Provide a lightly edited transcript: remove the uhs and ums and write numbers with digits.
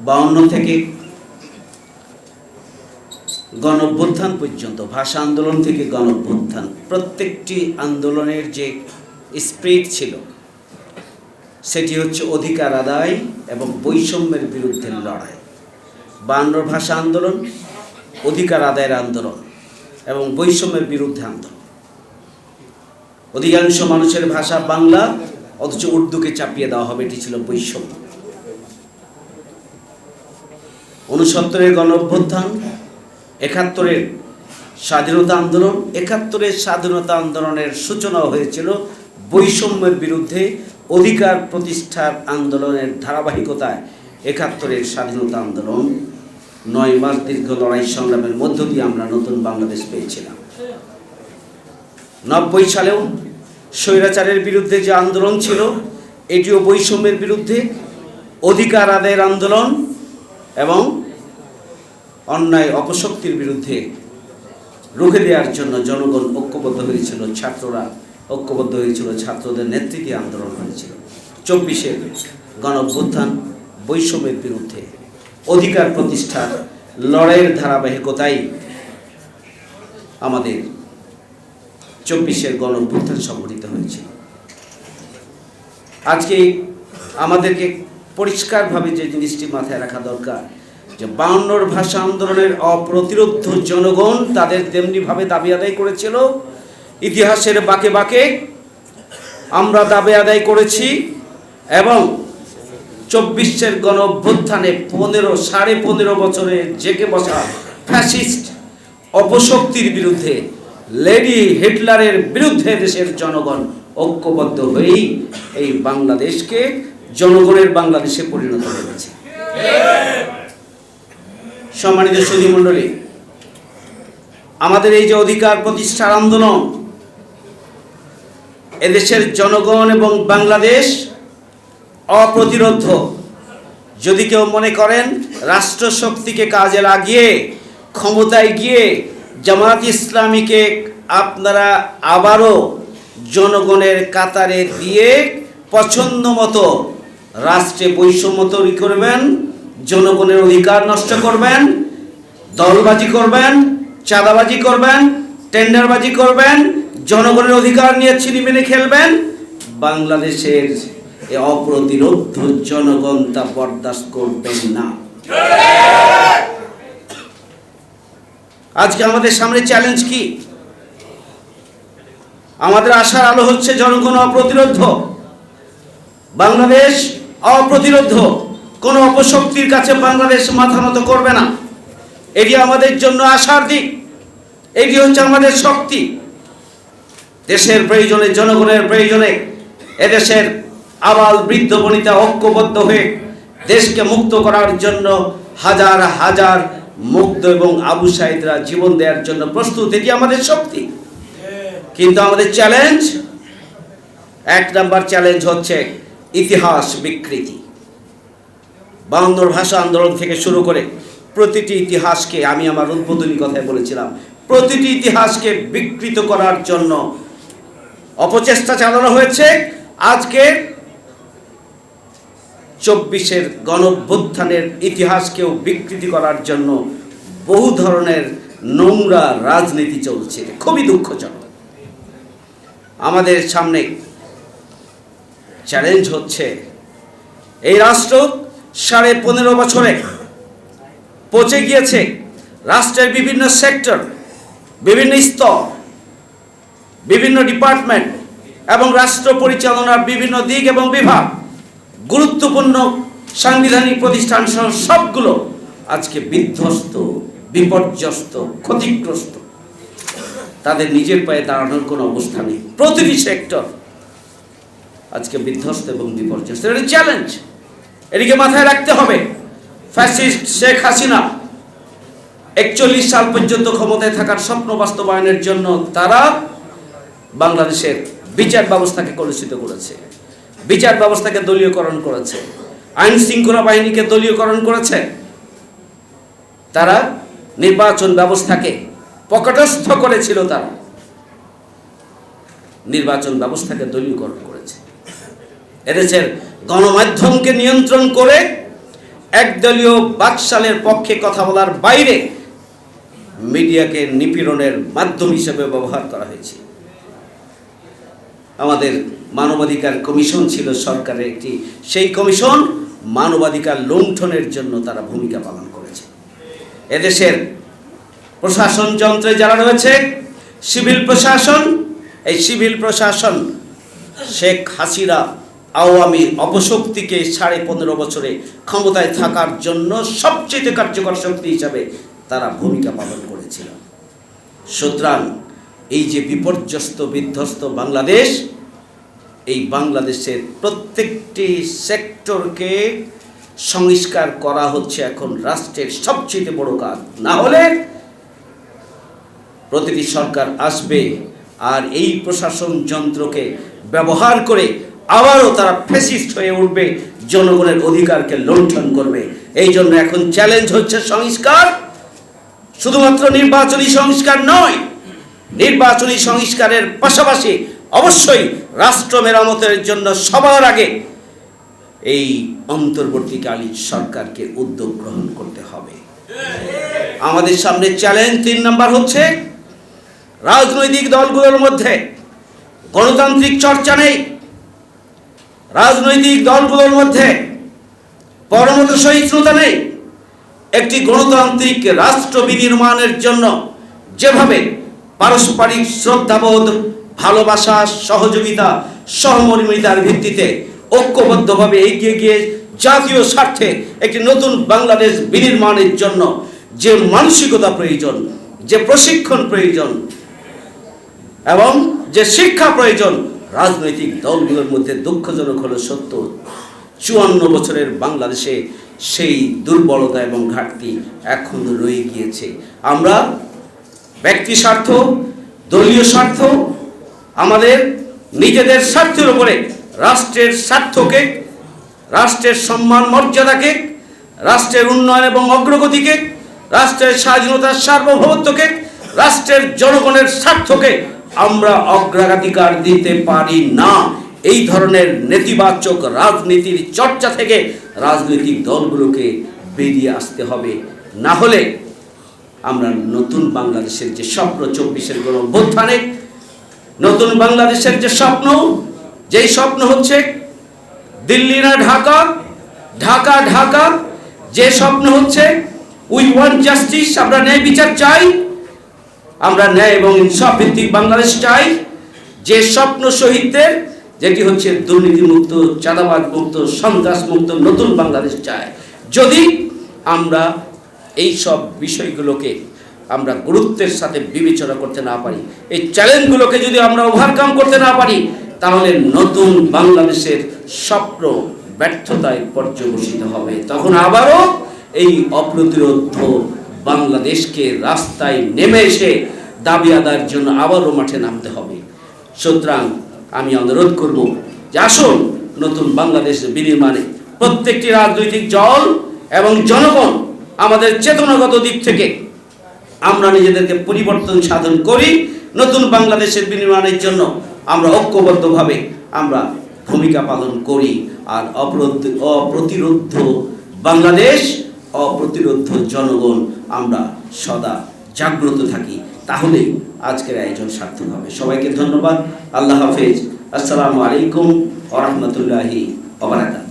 52 থেকে গণঅভ্যুত্থান পর্যন্ত, ভাষা আন্দোলন থেকে গণঅভ্যুত্থান, প্রত্যেকটি আন্দোলনের যে স্পিরিট ছিল সেটি হচ্ছে অধিকার আদায় এবং বৈষম্যের বিরুদ্ধে লড়াই। 52 ভাষা আন্দোলন, অধিকার আদায়ের আন্দোলন এবং বৈষম্যের বিরুদ্ধে আন্দোলন। অধিকাংশ মানুষের ভাষা বাংলা, অথচ উর্দুকে চাপিয়ে দেওয়া হবে, এটি ছিল বৈষম্য। 69-এর গণঅভ্যুত্থান, 71-এর স্বাধীনতা আন্দোলন। 71-এর স্বাধীনতা আন্দোলনের সূচনা হয়েছিল বৈষম্যের বিরুদ্ধে অধিকার প্রতিষ্ঠার আন্দোলনের ধারাবাহিকতায়। 71-এর স্বাধীনতা আন্দোলন 9 মাস দীর্ঘ লড়াই সংগ্রামের মধ্য দিয়ে আমরা নতুন বাংলাদেশ পেয়েছিলাম। 90 সালেও স্বৈরাচারের বিরুদ্ধে যে আন্দোলন ছিল, এটিও বৈষম্যের বিরুদ্ধে, অধিকার আদায়ের আন্দোলন এবং অন্যায় অপশক্তির বিরুদ্ধে রুখে দেওয়ার জন্য জনগণ ঐক্যবদ্ধ হয়েছিল, ছাত্ররা ঐক্যবদ্ধ হয়েছিল, ছাত্রদের নেতৃত্বে আন্দোলন হয়েছিল। 24-এর গণঅভ্যুত্থান বৈষম্যের বিরুদ্ধে অধিকার প্রতিষ্ঠার লড়াইয়ের ধারাবাহিকতায় আমাদের 24-এর গণঅভ্যুত্থান সংঘটিত হয়েছিল। আজকে আমাদেরকে পরিষ্কারভাবে যে জিনিসটি মাথায় রাখা দরকার, যে 52 ভাষা আন্দোলনের অপ্রতিরোধ জনগণ তাদের তেমনিভাবে দাবি আদায় করেছিল। ইতিহাসের বাঁকে বাঁকে আমরা দাবি আদায় করেছি এবং 24-এর গণঅভ্যুত্থানে 15.5 বছরে জেগে বসা ফ্যাসিস্ট অপশক্তির বিরুদ্ধে, লেডি হিটলারের বিরুদ্ধে দেশের জনগণ ঐক্যবদ্ধ হয়েই এই বাংলাদেশকে জনগণের বাংলাদেশে পরিণত করেছে। সম্মানিত সুধী মণ্ডলী, আমাদের এই যে অধিকার প্রতিষ্ঠার আন্দোলন, এদেশের জনগণ এবং বাংলাদেশ অপ্রতিরোধ। যদি কেউ মনে করেন রাষ্ট্রশক্তিকে কাজে লাগিয়ে ক্ষমতায় গিয়ে জামাত ইসলামীকে আপনারা আবারও জনগণের কাতারে দিয়ে পছন্দ মতো রাষ্ট্রে বৈষম্য তৈরি করবেন, জনগণের অধিকার নষ্ট করবেন, দলবাজি করবেন, চাঁদাবাজি করবেন, টেন্ডারবাজি করবেন, জনগণের অধিকার নিয়ে ছিনিমিনি খেলবেন, বাংলাদেশের এই অপ্রতিরোধ জনগণ তা বরদাস্ত করবেন না। আজকে আমাদের সামনে চ্যালেঞ্জ কি? আমাদের আশার আলো হচ্ছে জনগণ অপ্রতিরোধ, বাংলাদেশ অপ্রতিরোধ, কোনো অপশক্তির কাছে বাংলাদেশ মাথা নত করবে না। এটি আমাদের জন্য আশার দিক, এটি হচ্ছে আমাদের শক্তি। দেশের প্রয়োজনে, জনগণের প্রয়োজনে এদেশের আবাল বৃদ্ধ বনিতা ঐক্যবদ্ধ হয়ে দেশকে মুক্ত করার জন্য হাজার হাজার মুগ্ধ এবং আবু সাইদরা জীবন দেওয়ার জন্য প্রস্তুত। এটি আমাদের শক্তি। কিন্তু আমাদের চ্যালেঞ্জ, 1 নম্বর চ্যালেঞ্জ হচ্ছে ইতিহাস বিকৃতি। 52 ভাষা আন্দোলন থেকে শুরু করে প্রতিটি ইতিহাসকে, আমি আমার উদ্বোধনী কথায় বলেছিলাম, প্রতিটি ইতিহাসকে বিকৃত করার জন্য অপচেষ্টা চালানো হয়েছে। আজকে 24-এর গণঅভ্যুত্থানের ইতিহাসকেও বিকৃতি করার জন্য বহু ধরনের নোংরা রাজনীতি চলছে, খুবই দুঃখজনক। আমাদের সামনে চ্যালেঞ্জ হচ্ছে এই রাষ্ট্র 15.5 বছরে পৌঁছে গিয়েছে রাষ্ট্রের বিভিন্ন সেক্টর, বিভিন্ন স্তর, বিভিন্ন ডিপার্টমেন্ট এবং রাষ্ট্র পরিচালনার বিভিন্ন দিক এবং বিভাগ, গুরুত্বপূর্ণ সাংবিধানিক প্রতিষ্ঠান সহ সবগুলো আজকে বিধ্বস্ত, বিপর্যস্ত, ক্ষতিগ্রস্ত। তাদের নিজের পায়ে দাঁড়ানোর কোনো অবস্থা নেই। প্রতিটি সেক্টর আজকে বিধ্বস্ত এবং বিপর্যস্ত। এটা চ্যালেঞ্জ, এটিকে মাথায় রাখতে হবে। ফ্যাসিস্ট শেখ হাসিনা 41 সাল পর্যন্ত ক্ষমতায় থাকার স্বপ্ন বাস্তবায়নের জন্য তারা বাংলাদেশের বিচার ব্যবস্থাকে কলুষিত করেছে, বিচার ব্যবস্থাকে দলীয়করণ করেছে, আইন শৃঙ্খলা বাহিনীকে দলীয়করণ করেছে। তারা নির্বাচন ব্যবস্থাকে পকটস্থ করেছিল, তারা নির্বাচন ব্যবস্থাকে দলীয়করণ করেছে। এদেশের গণমাধ্যমকে নিয়ন্ত্রণ করে একদলীয় বাকশালের পক্ষে কথা বলার বাইরে মিডিয়াকে নিপীড়নের মাধ্যম হিসেবে ব্যবহার করা হয়েছে। আমাদের মানবাধিকার কমিশন ছিল সরকারের একটি, সেই কমিশন মানবাধিকার লুণ্ঠনের জন্য তারা ভূমিকা পালন করেছে। এদেশের প্রশাসন যন্ত্রে যারা রয়েছে, সিভিল প্রশাসন, এই সিভিল প্রশাসন শেখ হাসিনা আওয়ামী অপশক্তিকে 15.5 বছরে ক্ষমতায় থাকার জন্য সবচেয়ে কার্যকর শক্তি হিসাবে তারা ভূমিকা পালন করেছিল। সুতরাং এই যে বিপর্যস্ত বিধ্বস্ত বাংলাদেশ, এই বাংলাদেশের প্রত্যেকটি সেক্টরকে সংস্কার করা হচ্ছে এখন রাষ্ট্রের সবচেয়ে বড় কাজ। না হলে প্রতিটি সরকার আসবে আর এই প্রশাসন যন্ত্রকে ব্যবহার করে আবারও তারা ফ্যাসিস্ট হয়ে উঠবে, জনগণের অধিকারকে লুণ্ঠন করবে। এই জন্য এখন চ্যালেঞ্জ হচ্ছে সংস্কার, শুধুমাত্র নির্বাচনী সংস্কার নয়, নির্বাচনী সংস্কারের পাশাপাশি অবশ্যই রাষ্ট্র মেরামতের জন্য সবার আগে এই অন্তর্বর্তীকালীন সরকারকে উদ্যোগ গ্রহণ করতে হবে। আমাদের সামনে চ্যালেঞ্জ 3 নম্বর হচ্ছে রাজনৈতিক দলগুলোর মধ্যে গণতান্ত্রিক চর্চা নেই। রাজনৈতিক দলগুলোর মধ্যে পরমত সহিষ্ণুতা নেই। একটি গণতান্ত্রিক রাষ্ট্র বিনির্মাণের জন্য যেভাবে পারস্পরিক শ্রদ্ধাবোধ, ভালোবাসা, সহযোগিতা, সহমর্মিতার ভিত্তিতে ঐক্যবদ্ধভাবে এগিয়ে গিয়ে জাতীয় স্বার্থে একটি নতুন বাংলাদেশ বিনির্মাণের জন্য যে মানসিকতা প্রয়োজন, যে প্রশিক্ষণ প্রয়োজন এবং যে শিক্ষা প্রয়োজন, রাজনৈতিক দলগুলোর মধ্যে দুঃখজনক হলো সত্য 54 বছরের বাংলাদেশে সেই দুর্বলতা এবং ঘাটতি এখন রয়ে গিয়েছে। আমরা ব্যক্তি স্বার্থ, দলীয় স্বার্থ, আমাদের নিজেদের স্বার্থের উপরে রাষ্ট্রের স্বার্থকে, রাষ্ট্রের সম্মান মর্যাদাকে, রাষ্ট্রের উন্নয়ন এবং অগ্রগতিকে, রাষ্ট্রের স্বাধীনতার সার্বভৌমত্বকে, রাষ্ট্রের জনগণের স্বার্থকে আমরা অগ্রাধিকার দিতে পারি না। এই ধরনের নেতিবাচক রাজনীতির চর্চা থেকে রাজনৈতিক দলগুলোকে বেরিয়ে আসতে হবে। না হলে আমরা নতুন বাংলাদেশের যে স্বপ্ন 24-এর গণঅভ্যুত্থানে নতুন বাংলাদেশের যে স্বপ্ন, যেই স্বপ্ন হচ্ছে দিল্লি না ঢাকা, ঢাকা ঢাকা, যে স্বপ্ন হচ্ছে উই ওয়ান্ট জাস্টিস, আমরা ন্যায় বিচার চাই, আমরা ন্যায় এবং ইনসাফ ভিত্তিক বাংলাদেশ চাই, যে স্বপ্ন শহীদদের, যেটি হচ্ছে দুর্নীতিমুক্ত, চাঁদাবাজ মুক্ত, সন্ত্রাস মুক্ত নতুন বাংলাদেশ চায়। যদি আমরা এই সব বিষয়গুলোকে আমরা গুরুত্বের সাথে বিবেচনা করতে না পারি, এই চ্যালেঞ্জগুলোকে যদি আমরা ওভারকাম করতে না পারি, তাহলে নতুন বাংলাদেশের স্বপ্ন ব্যর্থতায় পর্যবসিত হবে। তখন আবারও এই অপ্রতিরোধ বাংলাদেশকে রাস্তায় নেমে এসে দাবি আদায়ের জন্য আবারও মাঠে নামতে হবে। সুতরাং আমি অনুরোধ করব যে আসুন নতুন বাংলাদেশ বিনির্মাণে প্রত্যেকটি রাজনৈতিক দল এবং জনগণ আমাদের চেতনাগত দিক থেকে আমরা নিজেদেরকে পরিবর্তন সাধন করি। নতুন বাংলাদেশের বিনির্মাণের জন্য আমরা ঐক্যবদ্ধভাবে আমরা ভূমিকা পালন করি। আর অপ্রতিরোধ বাংলাদেশ, অপ্রতিরোধ জনগণ আমরা সদা জাগ্রত থাকি, তাহলেই আজকের আয়োজন সার্থক হবে। সবাইকে ধন্যবাদ। আল্লাহ হাফেজ। আসসালামু আলাইকুম ওয়া রাহমাতুল্লাহি ওয়া বারাকাতুহু।